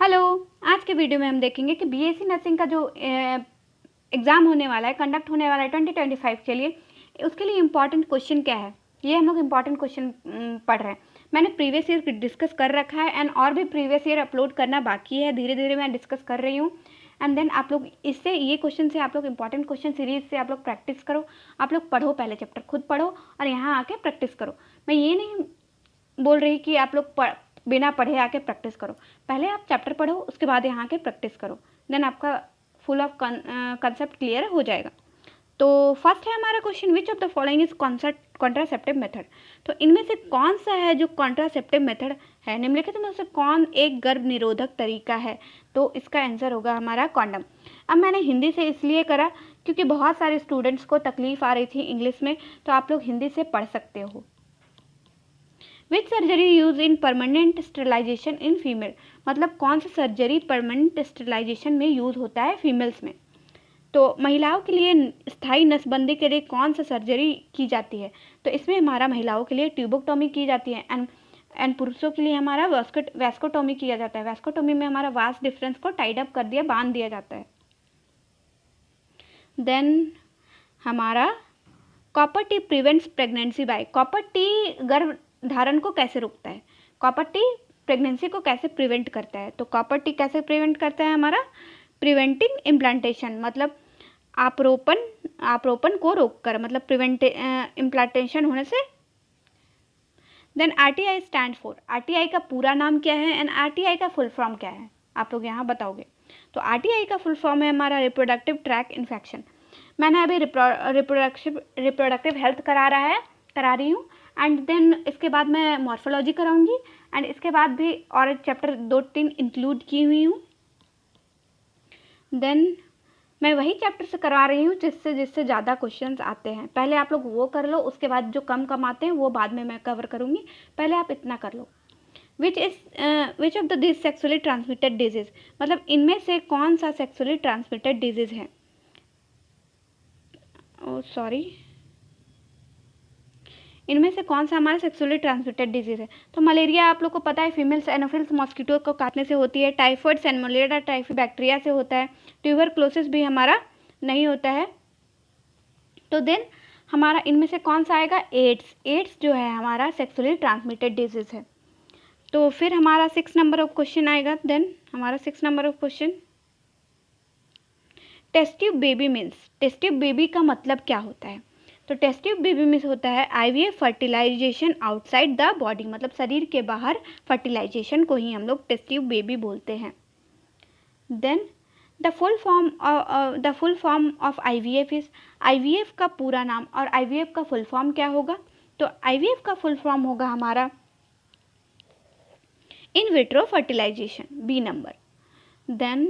Hello. आज के video में हम देखेंगे कि बीएससी नर्सिंग का जो एग्ज़ाम होने वाला है, कंडक्ट होने वाला है 2025 के लिए, उसके लिए इम्पॉर्टेंट क्वेश्चन क्या है। ये हम लोग इम्पॉर्टेंट क्वेश्चन पढ़ रहे हैं। मैंने प्रीवियस ईयर डिस्कस कर रखा है एंड और भी प्रीवियस ईयर अपलोड करना बाकी है। धीरे धीरे मैं डिस्कस कर रही हूँ एंड देन आप लोग इससे ये क्वेश्चन से आप लोग इम्पॉर्टेंट क्वेश्चन सीरीज से आप लोग प्रैक्टिस करो। आप लोग पढ़ो, पहले चैप्टर खुद पढ़ो और यहाँ आके प्रैक्टिस करो। मैं ये नहीं बोल रही कि आप लोग बिना पढ़े आके प्रैक्टिस करो। पहले आप चैप्टर पढ़ो, उसके बाद यहाँ के प्रैक्टिस करो, देन आपका फुल ऑफ कंसेप्ट क्लियर हो जाएगा। तो फर्स्ट है हमारा question, which of the following is contraceptive method. तो इनमें से कौन सा है जो कॉन्ट्रासेप्टिव मेथड है, निम्नलिखित में से कौन एक गर्भ निरोधक तरीका है। तो इसका आंसर होगा हमारा कॉन्डम। अब मैंने हिंदी से इसलिए करा क्योंकि बहुत सारे स्टूडेंट्स को तकलीफ आ रही थी इंग्लिश में, तो आप लोग हिंदी से पढ़ सकते हो। Which surgery use in permanent sterilization in female, मतलब कौन सा सर्जरी परमानेंट स्टेरिलाइजेशन में यूज होता है फीमेल्स में। तो महिलाओं के लिए स्थायी नसबंदी के लिए कौन सा सर्जरी की जाती है। तो इसमें हमारा महिलाओं के लिए ट्यूबोक्टोमी की जाती है एंड पुरुषों के लिए हमारा वैस्कोटोमी किया जाता है। वैस्कोटोमी में हमारा वास डिफरेंस को टाइड अप कर दिया, बांध दिया जाता है। देन हमारा copper T prevents pregnancy bye, copper T गर्भ धारण को कैसे रोकता है, कॉपर टी प्रेगनेंसी को कैसे प्रिवेंट करता है। तो कॉपर टी कैसे प्रिवेंट करता है हमारा, प्रिवेंटिंग इम्प्लांटेशन, मतलब आरोपण को रोककर, मतलब प्रिवेंट इम्प्लांटेशन होने से। Then RTI stand for, RTI का पूरा नाम क्या है एंड आरटीआई का फुल फॉर्म क्या है, आप लोग यहाँ बताओगे। तो आरटीआई का फुल फॉर्म है हमारा रिप्रोडक्टिव ट्रैक इन्फेक्शन। मैंने अभी रिप्रोडक्टिव हेल्थ करा रही हूँ एंड देन इसके बाद मैं मॉर्फोलॉजी कराऊंगी एंड इसके बाद भी और चैप्टर 2-3 इंक्लूड की हुई हूँ। देन मैं वही चैप्टर से करवा रही हूँ जिससे ज़्यादा क्वेश्चंस आते हैं। पहले आप लोग वो कर लो, उसके बाद जो कम आते हैं वो बाद में मैं कवर करूँगी, पहले आप इतना कर लो। Which of the this sexually transmitted disease, मतलब इनमें से कौन सा सेक्सुअली ट्रांसमिटेड डिजीज़ है। इनमें से कौन सा हमारा सेक्सुअली ट्रांसमिटेड डिजीज़ है। तो मलेरिया आप लोग को पता है फीमेल्स एनोफिल्स मॉस्किटो को काटने से होती है। टाइफाइड सैल्मोनेला टाइफी बैक्टीरिया से होता है। ट्यूबरक्लोसिस भी हमारा नहीं होता है। तो देन हमारा इनमें से कौन सा आएगा, एड्स जो है हमारा सेक्सुअली ट्रांसमिटेड डिजीज़ है। तो फिर हमारा 6 नंबर ऑफ क्वेश्चन आएगा। देन हमारा 6 number of question, test tube baby means, test tube baby का मतलब क्या होता है। तो टेस्ट ट्यूब बेबी में होता है IVF fertilization outside the body, मतलब शरीर के बाहर फर्टिलाइजेशन को ही हम लोग टेस्ट ट्यूब बेबी बोलते हैं। Then the full form of IVF is, IVF का पूरा नाम और आईवीएफ का फुल फॉर्म क्या होगा। तो आईवीएफ का फुल फॉर्म होगा हमारा in vitro fertilization, B number. Then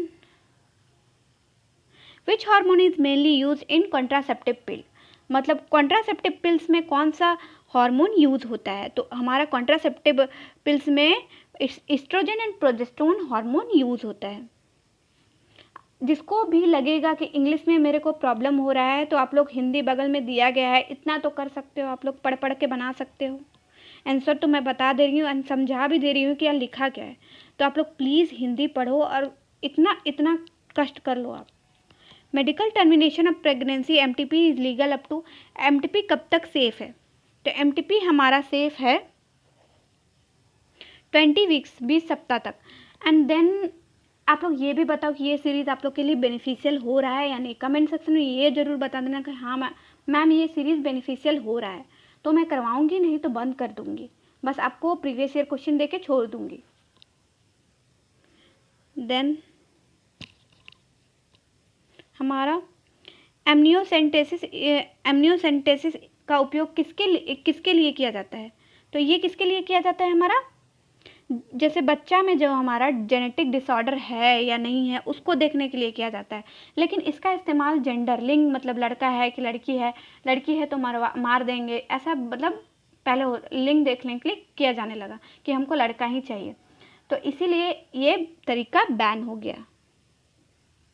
which hormone is mainly use in contraceptive pill, मतलब कॉन्ट्रासेप्टिव पिल्स में कौन सा हार्मोन यूज होता है। तो हमारा कॉन्ट्रासेप्टिव पिल्स में estrogen and progesterone hormone use होता है। जिसको भी लगेगा कि इंग्लिश में मेरे को प्रॉब्लम हो रहा है तो आप लोग हिंदी बगल में दिया गया है, इतना तो कर सकते हो, आप लोग पढ़ के बना सकते हो। आंसर तो मैं बता दे रही हूँ एंड समझा भी दे रही हूँ कि यार लिखा क्या है। तो आप लोग प्लीज़ हिंदी पढ़ो और इतना कष्ट कर लो आप। Medical termination of pregnancy MTP is legal up to, MTP कब तक सेफ है। तो एमटीपी हमारा सेफ है 20 वीक्स, 20 सप्ताह तक। एंड देन आप लोग ये भी बताओ कि ये सीरीज़ आप लोग के लिए बेनिफिशियल हो रहा है या नहीं। कमेंट सेक्शन में ये ज़रूर बता देना कि हाँ मैम ये सीरीज़ बेनिफिशियल हो रहा है, तो मैं करवाऊँगी, नहीं तो बंद कर दूँगी, बस आपको प्रीवियस ईयर क्वेश्चन दे के छोड़ दूँगी। देन हमारा एमनियोसेंटेसिस का उपयोग किसके लिए किया जाता है। तो ये किसके लिए किया जाता है हमारा, जैसे बच्चा में जो हमारा जेनेटिक डिसऑर्डर है या नहीं है उसको देखने के लिए किया जाता है। लेकिन इसका इस्तेमाल जेंडर, लिंग, मतलब लड़का है कि लड़की है तो मार देंगे, ऐसा मतलब पहले लिंग देखने के लिए किया जाने लगा कि हमको लड़का ही चाहिए, तो इसीलिए ये तरीका बैन हो गया।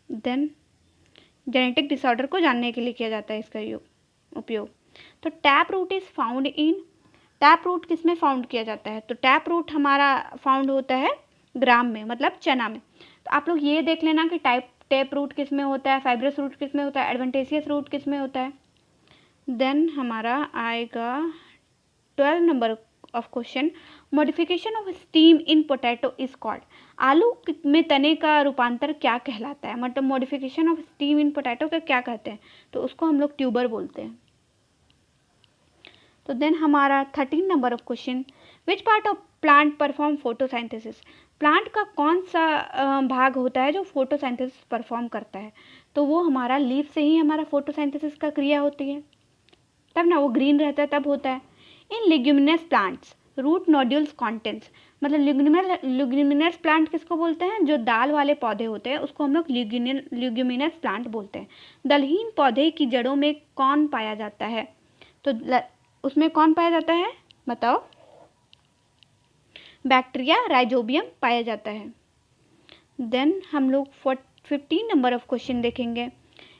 देन जेनेटिक डिसऑर्डर को जानने के लिए किया जाता है इसका उपयोग। तो tap root is found in, tap root किस में फाउंड किया जाता है। तो टैप रूट हमारा फाउंड होता है ग्राम में, मतलब चना में। तो आप लोग ये देख लेना कि टेप रूट किस में होता है, फाइब्रस रूट किस में होता है, एडवेंटेशियस रूट किस में होता है। देन हमारा आएगा 12 number of question, modification of steam in potato is called. आलू में तने का रूपांतर क्या कहलाता है, मतलब modification of steam in potato का क्या कहते हैं, तो उसको हम लोग ट्यूबर बोलते हैं। तो देन हमारा 13 number of question, which part of plant perform photosynthesis. Plant का कौन सा भाग होता है जो फोटोसाइंथेसिस परफॉर्म करता है, तो वो हमारा लीफ से ही हमारा फोटोसाइंथेसिस का क्रिया होती है, तब ना वो ग्रीन रहता है, तब होता है। In leguminous plants root nodules contents, मतलब लिग्यूमिनस प्लांट किसको बोलते हैं, जो दाल वाले पौधे होते हैं उसको हम लोग लिग्यूमिनस प्लांट बोलते हैं। दलहीन पौधे की जड़ों में कौन पाया जाता है, तो उसमें कौन पाया जाता है बताओ, बैक्टीरिया राइजोबियम पाया जाता है। देन हम लोग 15 नंबर ऑफ क्वेश्चन देखेंगे,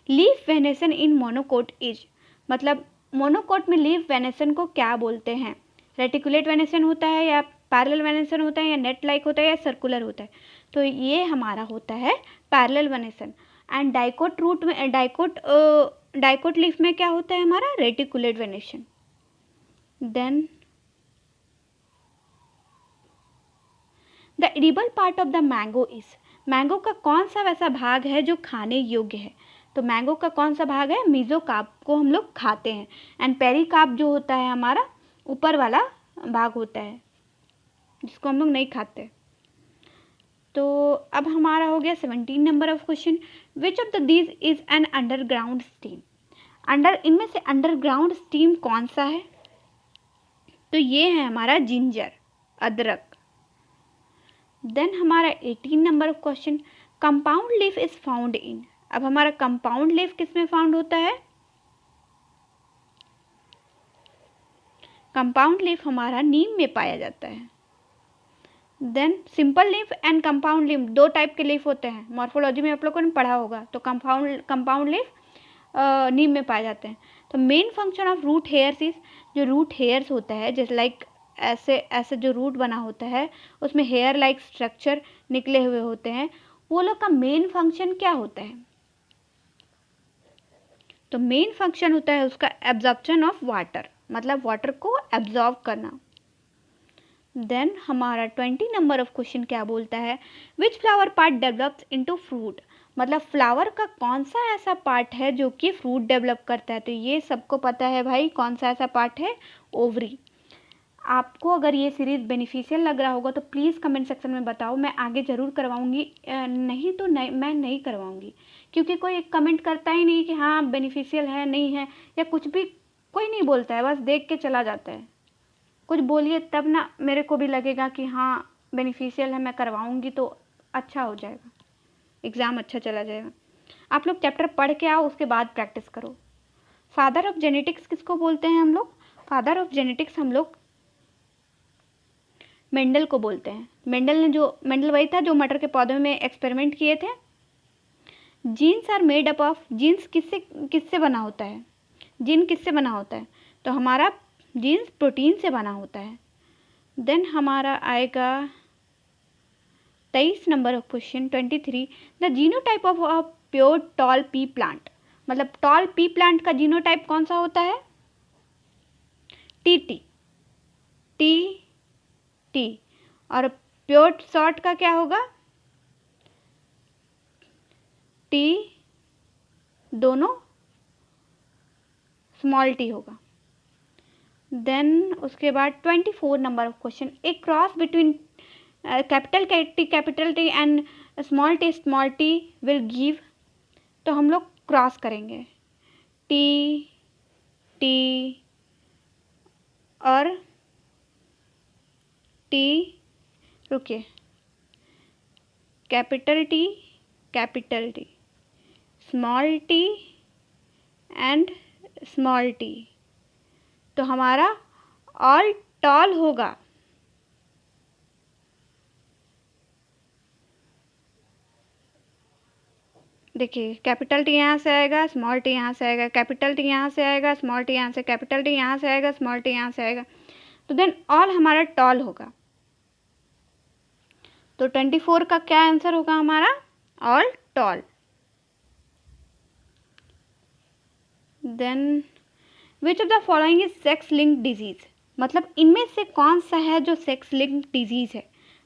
leaf venation in monocot is, मतलब मोनोकोट में लीफ वेनेसन को क्या बोलते हैं, रेटिकुलेट वेनेसन होता है या पैरेलल वेनेसन होता है या नेट लाइक होता है या सर्कुलर होता है, तो ये हमारा होता है parallel venation. And dicot root में डाइकोट लीफ में क्या होता है हमारा, reticulate venation. Then the edible part of the mango is, mango का कौन सा वैसा भाग है जो खाने योग्य है, तो मैंगो का कौन सा भाग है, मीजोकार्प को हम लोग खाते हैं, एंड पेरिकार्प जो होता है हमारा ऊपर वाला भाग होता है जिसको हम लोग नहीं खाते। तो अब हमारा हो गया 17 number of question, which of the these is an underground steam, इनमें से अंडरग्राउंड स्टीम कौन सा है, तो ये है हमारा जिंजर, अदरक। देन हमारा 18 number of question, compound leaf is found in, अब हमारा कंपाउंड लीफ किस में फाउंड होता है, कंपाउंड लीफ हमारा नीम में पाया जाता है। Then simple leaf and compound leaf, दो टाइप के लीफ होते हैं, मॉर्फोलॉजी में आप लोगों ने पढ़ा होगा, तो कंपाउंड लीफ नीम में पाए जाते हैं। तो main function of root hairs is, जो रूट हेयर्स होता है जैसे लाइक ऐसे ऐसे जो रूट बना होता है उसमें हेयर लाइक स्ट्रक्चर निकले हुए होते हैं, वो लोग का मेन फंक्शन क्या होता है, तो मेन फंक्शन होता है उसका एब्जॉर्प्शन ऑफ वाटर, मतलब वाटर को एब्जॉर्ब करना। देन हमारा 20 नंबर ऑफ क्वेश्चन क्या बोलता है, विच flower part develops into fruit, मतलब फ्लावर का कौन सा ऐसा पार्ट है जो कि फ्रूट डेवलप करता है, तो ये सबको पता है भाई कौन सा ऐसा पार्ट है, ओवरी। आपको अगर ये सीरीज़ बेनिफिशियल लग रहा होगा तो प्लीज़ कमेंट सेक्शन में बताओ, मैं आगे ज़रूर करवाऊँगी, नहीं तो नहीं, मैं नहीं करवाऊँगी, क्योंकि कोई कमेंट करता ही नहीं कि हाँ बेनिफिशियल है नहीं है, या कुछ भी कोई नहीं बोलता है, बस देख के चला जाता है। कुछ बोलिए तब ना मेरे को भी लगेगा कि हाँ बेनिफिशियल है, मैं करवाऊँगी तो अच्छा हो जाएगा, एग्ज़ाम अच्छा चला जाएगा। आप लोग चैप्टर पढ़ के आओ, उसके बाद प्रैक्टिस करो। फादर ऑफ जेनेटिक्स किसको बोलते हैं हम लोग, फादर ऑफ जेनेटिक्स हम लोग मेंडल को बोलते हैं। मेंडल वही था जो मटर के पौधों में एक्सपेरिमेंट किए थे। Genes are made up of, genes किससे बना होता है, जीन किससे बना होता है, तो हमारा जीन्स प्रोटीन से बना होता है। देन हमारा आएगा 23 number of question 23, the genotype of a pure tall P plant, मतलब टॉल पी प्लांट का जीनोटाइप कौन सा होता है, टी टी, और प्योर शॉर्ट का क्या होगा, टी दोनों स्मॉल टी होगा। देन उसके बाद 24 नंबर ऑफ क्वेश्चन, एक cross between capital T and small T will give, तो हम लोग क्रॉस करेंगे टी और टी, रुकिए, capital T small T and small T, तो हमारा ऑल टॉल होगा। देखिए कैपिटल टी यहाँ से आएगा, स्मॉल टी यहाँ से आएगा, कैपिटल टी यहाँ से आएगा, स्मॉल टी यहाँ से, कैपिटल टी यहाँ से आएगा, स्मॉल टी यहाँ से आएगा, तो देन ऑल हमारा टॉल होगा। तो 24 का क्या आंसर होगा हमारा? All tall. Then which of the following is sex linked disease, मतलब इनमें से कौन सा है जो सेक्स लिंक्ड डिजीज है?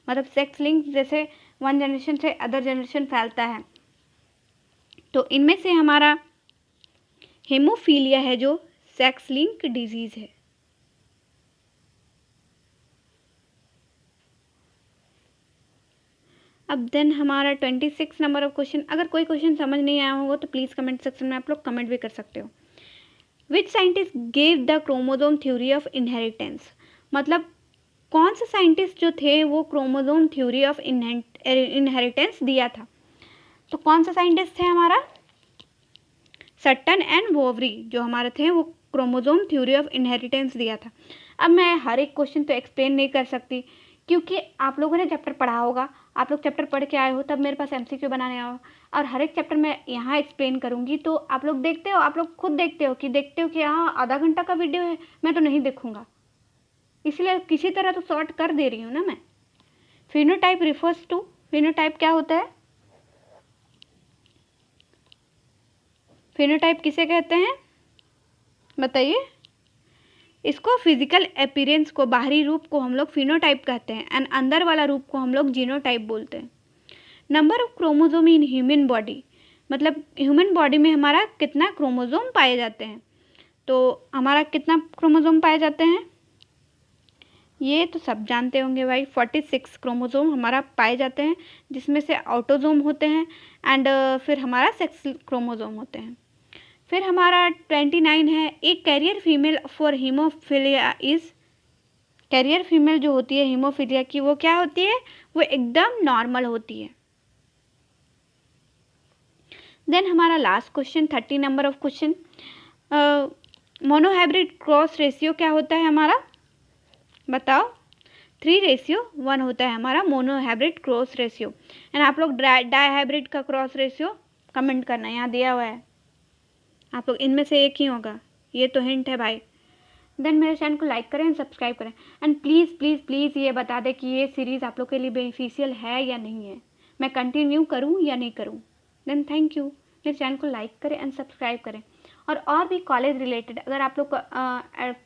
मतलब सेक्स लिंक जैसे वन जनरेशन से अदर जनरेशन फैलता है, तो इनमें से हमारा हेमोफीलिया है जो सेक्स लिंक डिजीज है। अब देन हमारा 26 नंबर ऑफ क्वेश्चन, अगर कोई क्वेश्चन समझ नहीं आया होगा तो प्लीज़ कमेंट सेक्शन में आप लोग कमेंट भी कर सकते हो। Which scientist gave the chromosome theory of inheritance, मतलब कौन सा साइंटिस्ट जो थे वो क्रोमोजोम थ्योरी ऑफ इनहेरिटेंस दिया था? तो कौन सा साइंटिस्ट थे हमारा? सट्टन एंड वोवरी जो हमारे थे वो क्रोमोजोम थ्योरी ऑफ इनहेरिटेंस दिया था। अब मैं हर एक क्वेश्चन तो एक्सप्लेन नहीं कर सकती क्योंकि आप लोगों ने चैप्टर पढ़ा होगा, आप लोग चैप्टर पढ़ के आए हो तब मेरे पास एमसीक्यू बनाने आओ, और हर एक चैप्टर मैं यहाँ एक्सप्लेन करूँगी तो आप लोग देखते हो, आप लोग खुद देखते हो कि हाँ आधा घंटा का वीडियो है, मैं तो नहीं देखूँगा, इसलिए किसी तरह तो शॉर्ट कर दे रही हूँ ना मैं। फिनोटाइप रिफर्स टू, फिनोटाइप क्या होता है? फिनोटाइप किसे कहते हैं बताइए? इसको फिजिकल अपीयरेंस को, बाहरी रूप को हम लोग फिनोटाइप कहते हैं, एंड अंदर वाला रूप को हम लोग जीनोटाइप बोलते हैं। Number of chromosome in human body, मतलब ह्यूमन बॉडी में हमारा कितना क्रोमोजोम पाए जाते हैं? तो हमारा कितना क्रोमोजोम पाए जाते हैं ये तो सब जानते होंगे भाई, 46 क्रोमोजोम हमारा पाए जाते हैं, जिसमें से ऑटोजोम होते हैं एंड फिर हमारा सेक्स क्रोमोजोम होते हैं। फिर हमारा 29 है, एक carrier female for haemophilia is, carrier female जो होती है हीमोफीलिया की वो क्या होती है? वो एकदम नॉर्मल होती है। देन हमारा last question 30 number of question, monohybrid cross ratio क्या होता है हमारा? बताओ। 3:1 होता है हमारा मोनोहाइब्रिड क्रॉस रेशियो, एंड आप लोग डाईहाइब्रिड का क्रॉस रेशियो कमेंट करना, यहाँ दिया हुआ है, आप लोग इनमें से एक ही होगा, ये तो हिंट है भाई। देन मेरे चैनल को लाइक करें एंड सब्सक्राइब करें, एंड प्लीज़ प्लीज़ प्लीज़ ये बता दें कि ये सीरीज़ आप लोग के लिए बेनिफिशियल है या नहीं है, मैं कंटिन्यू करूँ या नहीं करूँ। देन थैंक यू, मेरे चैनल को लाइक करें एंड सब्सक्राइब करें। और भी कॉलेज रिलेटेड, अगर आप लोग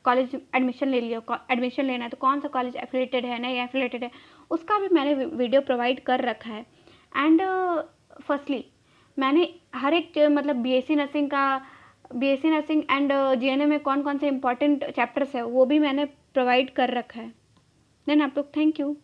कॉलेज एडमिशन ले लिया, एडमिशन लेना है तो कौन सा कॉलेज एफिलेटेड है नहीं एफिलेटेड है उसका भी मैंने वीडियो प्रोवाइड कर रखा है। एंड फर्स्टली मैंने हर एक मतलब बीएससी नर्सिंग एंड जीएनएम में कौन कौन से इंपॉर्टेंट चैप्टर्स है वो भी मैंने प्रोवाइड कर रखा है। देन आप लोग थैंक यू।